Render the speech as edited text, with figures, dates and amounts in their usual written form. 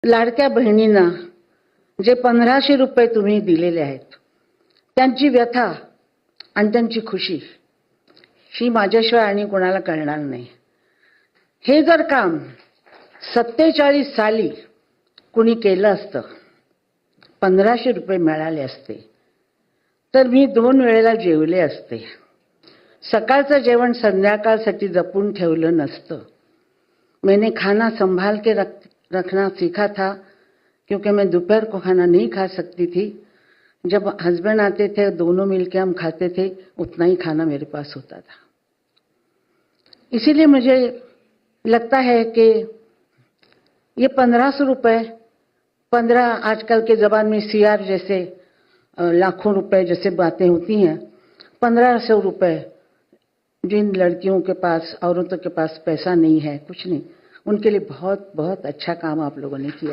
लाडक्या बहिणींना जे 1500 रुपये तुम्ही दिलेले आहेत, त्यांची व्यथा आणि त्यांची खुशी ही माझ्याशिवाय आणि कोणाला कळणार नाही. हे जर काम 47 साली कुणी केलं असतं, 1500 रुपये मिळाले असते, तर मी 2 वेळेला जेवले असते. सकाळचं जेवण संध्याकाळसाठी जपून ठेवलं नसतं. मैंने खाना संभाल के रखना सीखा था, क्योंकि मैं दोपहर को खाना नहीं खा सकती थी. जब हस्बैंड आते थे, दोनों मिलके हम खाते थे, उतना ही खाना मेरे पास होता था. इसीलिए मुझे लगता है कि ये 1500 रुपए, 15 आजकल के ज़बान में सीआर जैसे लाखों रुपए जैसे बातें होती हैं, 1500 रुपए जिन लड़कियों के पास, औरतों के पास पैसा नहीं है, कुछ नहीं, उनके लिए बहुत बहुत अच्छा काम आप लोगों ने किया.